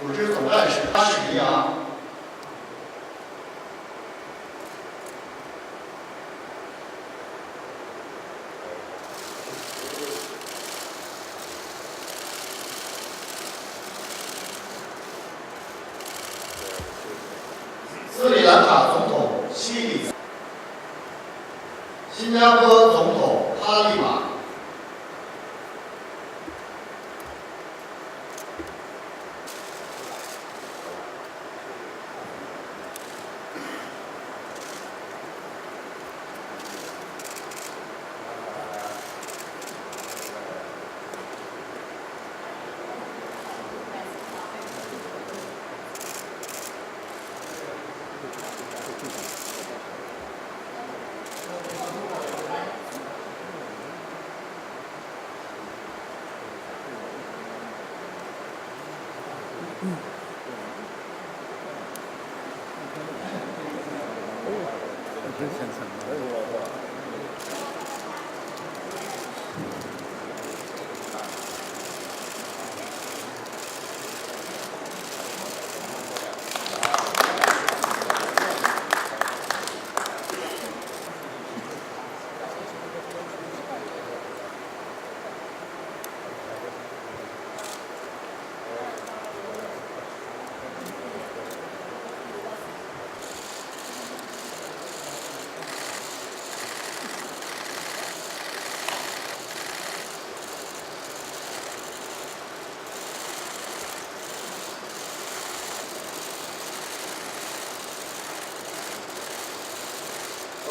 组织总干事潘石阳。斯里兰卡总统西里，新加坡总统哈利马。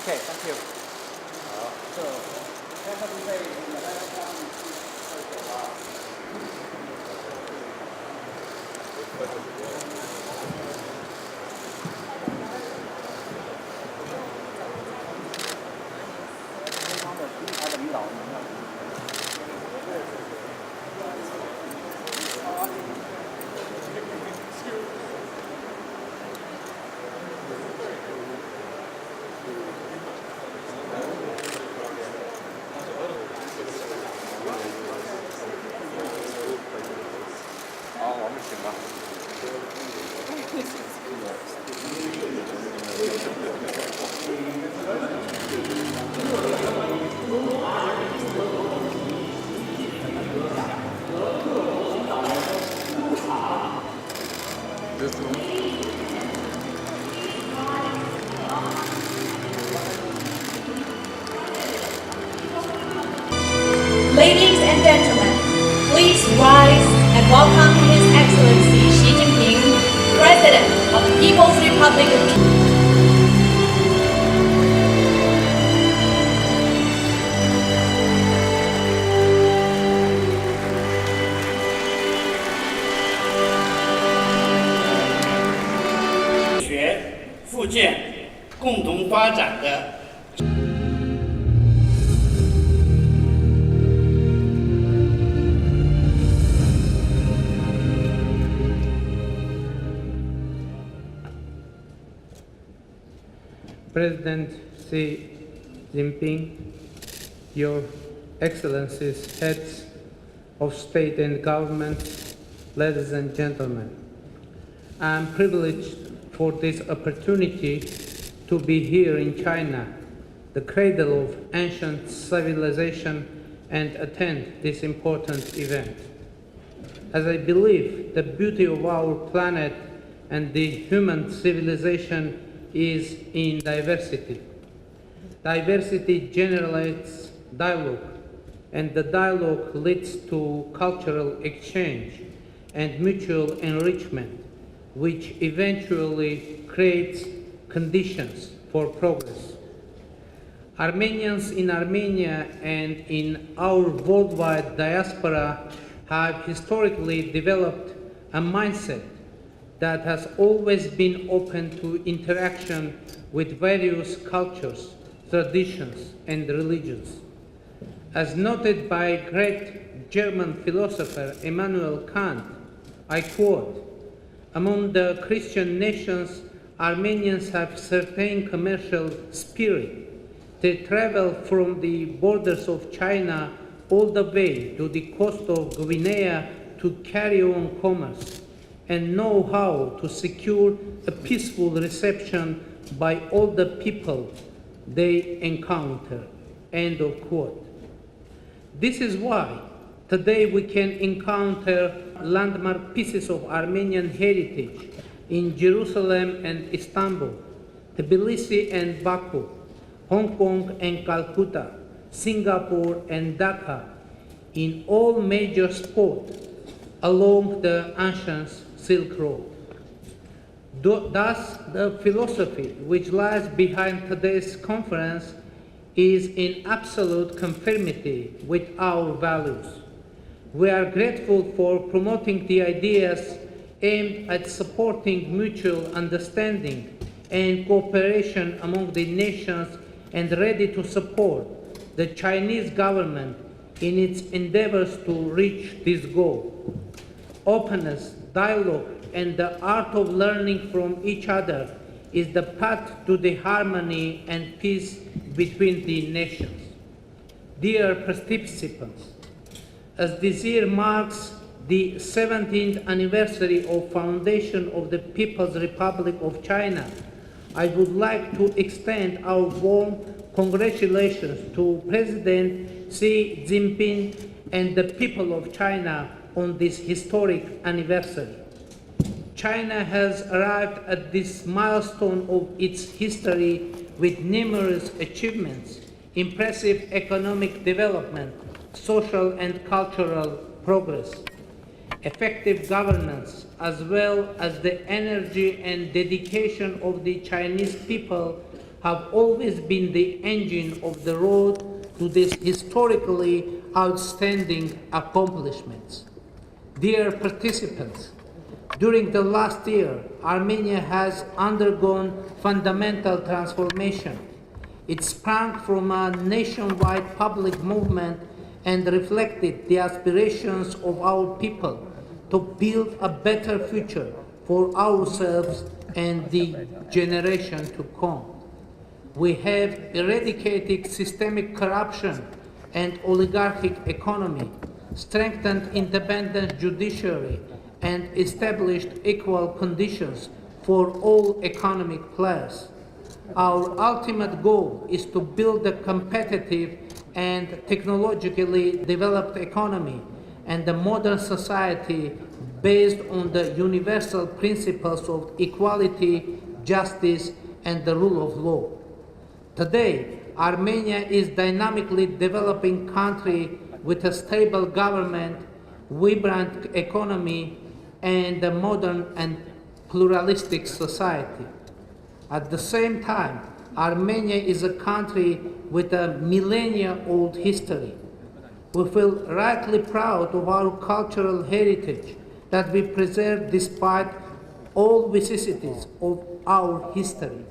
Okay, thank you. So, Ladies and gentlemen, please rise and welcome His Excellency Xi Jinping, President of the People's Republic of China. 复建、共同发展的。 President Xi Jinping, Your Excellencies, Heads of State and Government, ladies and gentlemen, I am privileged for this opportunity to be here in China, the cradle of ancient civilization, and attend this important event. As I believe the beauty of our planet and the human civilization is in diversity. Diversity generates dialogue, and the dialogue leads to cultural exchange and mutual enrichment, which eventually creates conditions for progress. Armenians in Armenia and in our worldwide diaspora have historically developed a mindset that has always been open to interaction with various cultures, traditions, and religions. As noted by great German philosopher Immanuel Kant, I quote, "Among the Christian nations, Armenians have certain commercial spirit. They travel from the borders of China all the way to the coast of Guinea to carry on commerce. and know how to secure a peaceful reception by all the people they encounter. End of quote. This is why today we can encounter landmark pieces of Armenian heritage in Jerusalem and Istanbul, Tbilisi and Baku, Hong Kong and Calcutta, Singapore and Dhaka, in all major spots along the ancient Silk Road. Thus, the philosophy which lies behind today's conference is in absolute conformity with our values. We are grateful for promoting the ideas aimed at supporting mutual understanding and cooperation among the nations and ready to support the Chinese government in its endeavors to reach this goal. Openness, dialogue, and the art of learning from each other is the path to the harmony and peace between the nations. Dear participants, as this year marks the 17th anniversary of foundation of the People's Republic of China, I would like to extend our warm congratulations to President Xi Jinping and the people of China on this historic anniversary. China has arrived at this milestone of its history with numerous achievements, impressive economic development, social and cultural progress, effective governance, as well as the energy and dedication of the Chinese people have always been the engine of the road to these historically outstanding accomplishments. Dear participants, during the last year, Armenia has undergone fundamental transformation. It sprang from a nationwide public movement and reflected the aspirations of our people to build a better future for ourselves and the generation to come. We have eradicated systemic corruption and oligarchic economy, strengthened independent judiciary, and established equal conditions for all economic players. Our ultimate goal is to build a competitive and technologically developed economy and a modern society based on the universal principles of equality, justice, and the rule of law. Today, Armenia is a dynamically developing country with a stable government, vibrant economy, and a modern and pluralistic society. At the same time, Armenia is a country with a millennia-old history. We feel rightly proud of our cultural heritage that we preserve despite all vicissitudes of our history.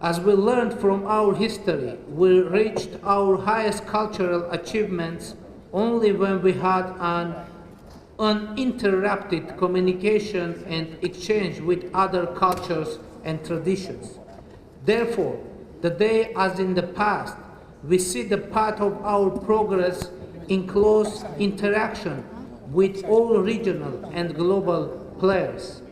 As we learned from our history, we reached our highest cultural achievements only when we had an uninterrupted communication and exchange with other cultures and traditions. Therefore, today, as in the past, we see the path of our progress in close interaction with all regional and global players.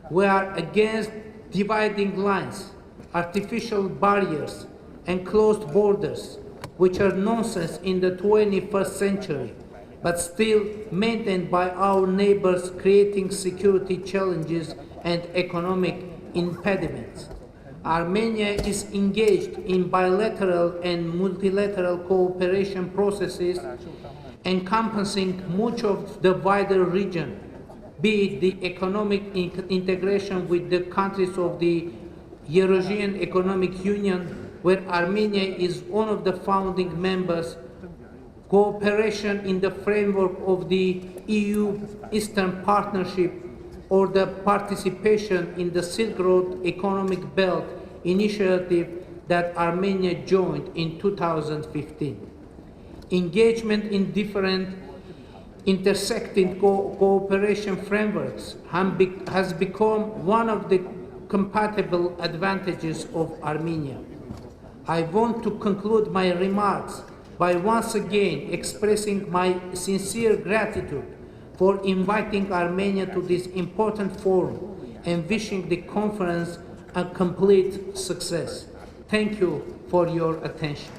We are against dividing lines, artificial barriers, and closed borders, which are nonsense in the 21st century, but still maintained by our neighbors, creating security challenges and economic impediments. Armenia is engaged in bilateral and multilateral cooperation processes encompassing much of the wider region, be it the economic integration with the countries of the Eurasian Economic Union, where Armenia is one of the founding members, cooperation in the framework of the EU Eastern Partnership, or the participation in the Silk Road Economic Belt initiative that Armenia joined in 2015. Engagement in different intersecting cooperation frameworks has become one of the compatible advantages of Armenia. I want to conclude my remarks by once again expressing my sincere gratitude for inviting Armenia to this important forum and wishing the conference a complete success. Thank you for your attention.